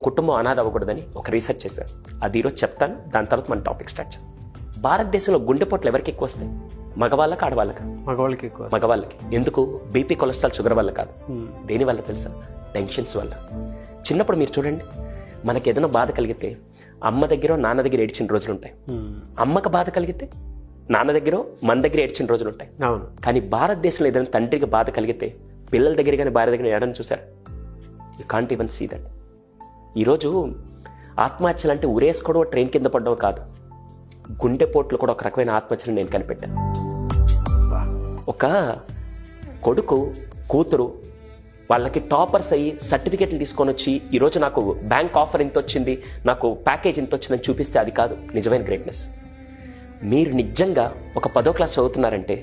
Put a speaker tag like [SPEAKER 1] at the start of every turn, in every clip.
[SPEAKER 1] కుటుంబం అనాథ అవ్వకూడదని ఒక రీసెర్చ్ చేశారు. అది ఈరోజు చెప్తాను, దాని తర్వాత మన టాపిక్ స్టార్ట్ చేద్దాం. భారతదేశంలో గుండెపోట్లు ఎవరికి ఎక్కువ వస్తాయి? మగవాళ్ళకి, ఆడవాళ్ళకి?
[SPEAKER 2] మగవాళ్ళకి ఎక్కువ.
[SPEAKER 1] మగవాళ్ళకి. ఎందుకు? బీపీ, కొలెస్ట్రాల్, షుగర్ వల్ల కాదు. దేని వల్ల తెలుసా? టెన్షన్స్ వల్ల. చిన్నప్పుడు మీరు చూడండి, మనకి ఏదైనా బాధ కలిగితే అమ్మ దగ్గర నాన్న దగ్గర ఏడ్చిన రోజులు ఉంటాయి. అమ్మకి బాధ కలిగితే నాన్న దగ్గర మన దగ్గర ఏడ్చిన రోజులు ఉంటాయి. కానీ భారతదేశంలో ఏదైనా తండ్రికి బాధ కలిగితే పిల్లల దగ్గర కానీ భార్య దగ్గర ఏడని చూసారు? You can't even see that. ఈరోజు ఆత్మహత్యలు అంటే ఉరేసుకోవడం, ట్రైన్ కింద పడడం కాదు, గుండెపోట్లు కూడా ఒక రకమైన ఆత్మహత్యలు నేను కనిపెట్టాను. ఒక కొడుకు కూతురు వాళ్ళకి టాపర్స్ అయ్యి సర్టిఫికెట్లు తీసుకొని వచ్చి ఈరోజు నాకు బ్యాంక్ ఆఫర్ ఇంత వచ్చింది, నాకు ప్యాకేజ్ ఇంత వచ్చిందని చూపిస్తే అది కాదు నిజమైన గ్రేట్నెస్. మీరు నిజంగా ఒక 10వ క్లాస్ చదువుతున్నారంటే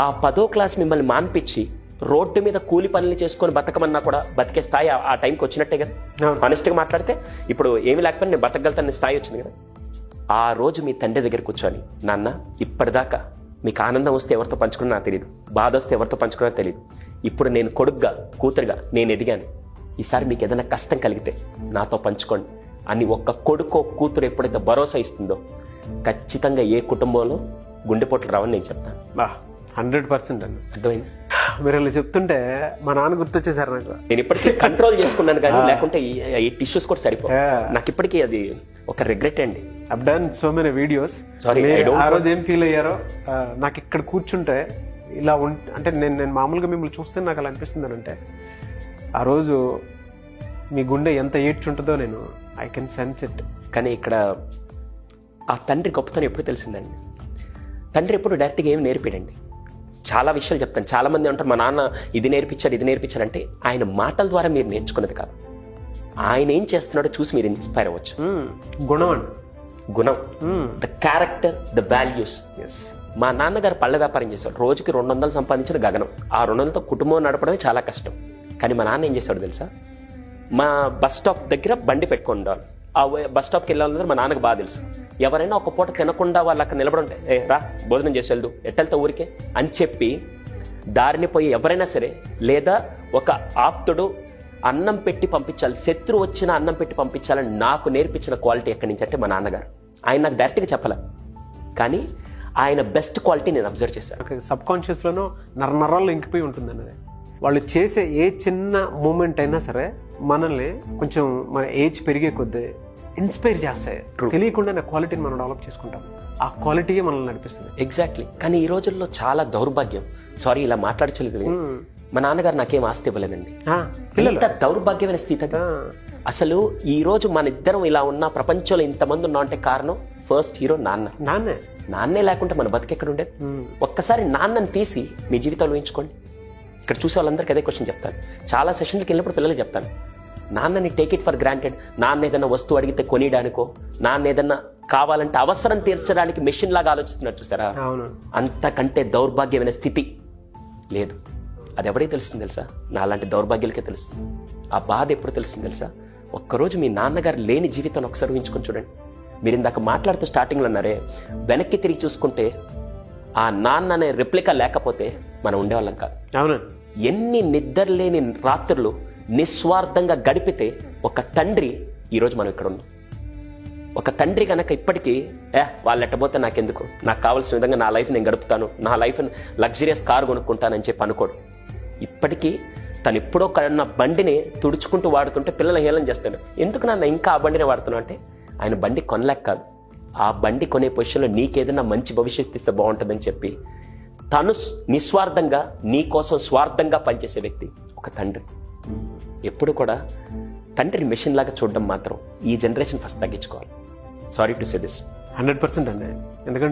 [SPEAKER 1] ఆ 10వ క్లాస్ మిమ్మల్ని మాన్పించి రోడ్డు మీద కూలి పనులు చేసుకొని బతకమన్నా కూడా బతికే స్థాయి ఆ టైంకి వచ్చినట్టే కదా. హానెస్ట్గా మాట్లాడితే ఇప్పుడు ఏమి లేకపోయినా నేను బతకగలుగుతాను స్థాయి వచ్చింది కదా. ఆ రోజు మీ తండ్రి దగ్గర కూర్చొని, నాన్న ఇప్పటిదాకా మీకు ఆనందం వస్తే ఎవరితో పంచుకున్నా నాకు తెలియదు, బాధ వస్తే ఎవరితో పంచుకున్నా తెలియదు, ఇప్పుడు నేను కొడుకుగా కూతురుగా నేను ఎదిగాను, ఈసారి మీకు ఏదైనా కష్టం కలిగితే నాతో పంచుకోండి అని ఒక్క కొడుకో కూతురు ఎప్పుడైతే భరోసా ఇస్తుందో ఖచ్చితంగా ఏ కుటుంబంలో గుండెపోట్లు రావని నేను చెప్తాను.
[SPEAKER 2] 100% అండి.
[SPEAKER 1] అర్థమైంది?
[SPEAKER 2] మీరు అలా చెప్తుంటే మా నాన్న గుర్తొచ్చేసారు నాకు.
[SPEAKER 1] నేను ఇప్పటికీ కంట్రోల్ చేసుకున్నాను, కానీ లేకుంటే ఈ టిష్యూస్ కూడా సరిపో. నాకు ఇప్పటికీ అది ఒక రిగ్రెట్ అండి.
[SPEAKER 2] I've done so many videos. ఆ రోజు ఏం ఫీల్ అయ్యారో నాకు ఇక్కడ కూర్చుంటే ఇలా అంటే నేను మామూలుగా మిమ్మల్ని చూస్తే నాకు అలా అనిపిస్తుంది అంటే, ఆ రోజు మీ గుండె ఎంత ఏడ్చుంటుందో నేను ఐ కెన్ సెన్స్ ఇట్.
[SPEAKER 1] కానీ ఇక్కడ ఆ తండ్రి గొప్పతనం ఎప్పుడు తెలిసిందండి. తండ్రి ఎప్పుడు డైరెక్ట్గా ఏమి నేర్పాడండి. చాలా విషయాలు చెప్తాను. చాలా మంది అంటారు మా నాన్న ఇది నేర్పించాడు అంటే ఆయన మాటల ద్వారా మీరు నేర్చుకున్నది కాదు, ఆయన ఏం చేస్తున్నాడో చూసి మీరు ఇన్స్పైర్ అవ్వచ్చు. గుణం, ద క్యారెక్టర్, ద వాల్యూస్. మా నాన్నగారు పళ్ళ వ్యాపారం చేశాడు. రోజుకి 200 సంపాదించిన గగనం. ఆ 200తో కుటుంబం నడపడమే చాలా కష్టం. కానీ మా నాన్న ఏం చేశాడు తెలుసా? మా బస్ స్టాప్ దగ్గర బండి పెట్టుకుంటాను. ఆ బస్ స్టాప్కి వెళ్ళాలన్నది మా నాన్నకు బాగా తెలుసు. ఎవరైనా ఒక పూట తినకుండా వాళ్ళు అక్కడ నిలబడుంటే, రా భోజనం చేసి వెళ్దు, ఎట్టెళ్తా ఊరికే అని చెప్పి దారిని పోయి ఎవరైనా సరే, లేదా ఒక ఆప్తుడు అన్నం పెట్టి పంపించాలి, శత్రువు వచ్చిన అన్నం పెట్టి పంపించాలని నాకు నేర్పించిన క్వాలిటీ ఎక్కడి నుంచి అంటే మా నాన్నగారు. ఆయన నాకు డైరెక్ట్గా చెప్పలే, కానీ ఆయన బెస్ట్ క్వాలిటీ నేను అబ్జర్వ్ చేశాను.
[SPEAKER 2] సబ్ కాన్షియస్లోనూ నరాల్లో ఇంకిపోయి ఉంటుంది అన్నది. వాళ్ళు చేసే ఏ చిన్న మూమెంట్ అయినా సరే మనల్ని కొంచెం మన ఏజ్ పెరిగే కొద్దీ ఇన్స్పైర్ చేస్తాయి. తెలియకుండా నా క్వాలిటీని మనం డెవలప్ చేసుకుంటాం. ఆ క్వాలిటీయే మనల్ని నడిపిస్తుంది.
[SPEAKER 1] ఎగ్జాక్ట్లీ. కానీ ఈ రోజుల్లో చాలా దౌర్భాగ్యం. సారీ ఇలా మాట్లాడలేదు, మా నాన్నగారు నాకేం ఆస్తి ఇవ్వలేదండి. ఎంత దౌర్భాగ్యమైన స్థితి అది. అసలు ఈ రోజు మన ఇద్దరం ఇలా ఉన్న ప్రపంచంలో ఇంతమంది ఉన్నాం అంటే కారణం ఫస్ట్ హీరో నాన్నే లేకుంటే మన బతికెక్కడ ఉండేది? ఒక్కసారి నాన్నని తీసి మీ జీవితంలో ఊహించుకోండి. ఇక్కడ చూసే వాళ్ళందరికీ అదే క్వశ్చన్ చెప్తాను. చాలా సెషన్లకు వెళ్ళినప్పుడు పిల్లలు చెప్తాను, నాన్నని టేక్ ఇట్ ఫర్ గ్రాంటెడ్. నాన్న ఏదైనా వస్తువు అడిగితే కొనియడానికో, నాన్న ఏదన్నా కావాలంటే అవసరం తీర్చడానికి మెషిన్ లాగా ఆలోచిస్తున్నారు చూసారా? అంతకంటే దౌర్భాగ్యమైన స్థితి లేదు. అది ఎవరికి తెలుస్తుంది తెలుసా? నాలాంటి దౌర్భాగ్యాలకే తెలుస్తుంది. ఆ బాధ ఎప్పుడు తెలుస్తుంది తెలుసా? ఒక్కరోజు మీ నాన్నగారు లేని జీవితాన్ని ఒకసారి ఊహించుకొని చూడండి. మీరు ఇందాక మాట్లాడుతూ స్టార్టింగ్లో అన్నారే, వెనక్కి తిరిగి చూసుకుంటే ఆ నాన్న అనే రెప్లికా లేకపోతే మనం ఉండేవాళ్ళం కాదు.
[SPEAKER 2] అవును. ఎన్ని
[SPEAKER 1] నిద్రలేని రాత్రులు నిస్వార్థంగా గడిపితే ఒక తండ్రి ఈరోజు మనం ఇక్కడ ఉన్నాం. ఒక తండ్రి కనుక ఇప్పటికీ వాళ్ళు ఎట్టబోతే నాకెందుకు, నాకు కావాల్సిన విధంగా నా లైఫ్ నేను గడుపుతాను, నా లైఫ్ లగ్జరియస్ కారు కొనుక్కుంటానని చెప్పి అనుకోడు. ఇప్పటికీ తను ఎప్పుడో కన్నా బండిని తుడుచుకుంటూ వాడుతుంటే పిల్లలు హేళన చేస్తాడు. ఎందుకు నాన్న ఇంకా ఆ బండినే వాడుతున్నావు అంటే, ఆయన బండి కొనలేక కాదు, ఆ బండి కొనే పొజిషన్లో నీకేదైనా మంచి భవిష్యత్తు ఇస్తే బాగుంటుందని చెప్పి తను నిస్వార్థంగా నీ కోసం స్వార్థంగా పనిచేసే వ్యక్తి ఒక తండ్రి. ఎప్పుడు కూడా తండ్రిని మెషిన్ లాగా చూడడం మాత్రం ఈ జనరేషన్ ఫస్ట్ తగ్గించుకోవాలి. Sorry to say this.
[SPEAKER 2] 100% అండి. ఎందుకంటే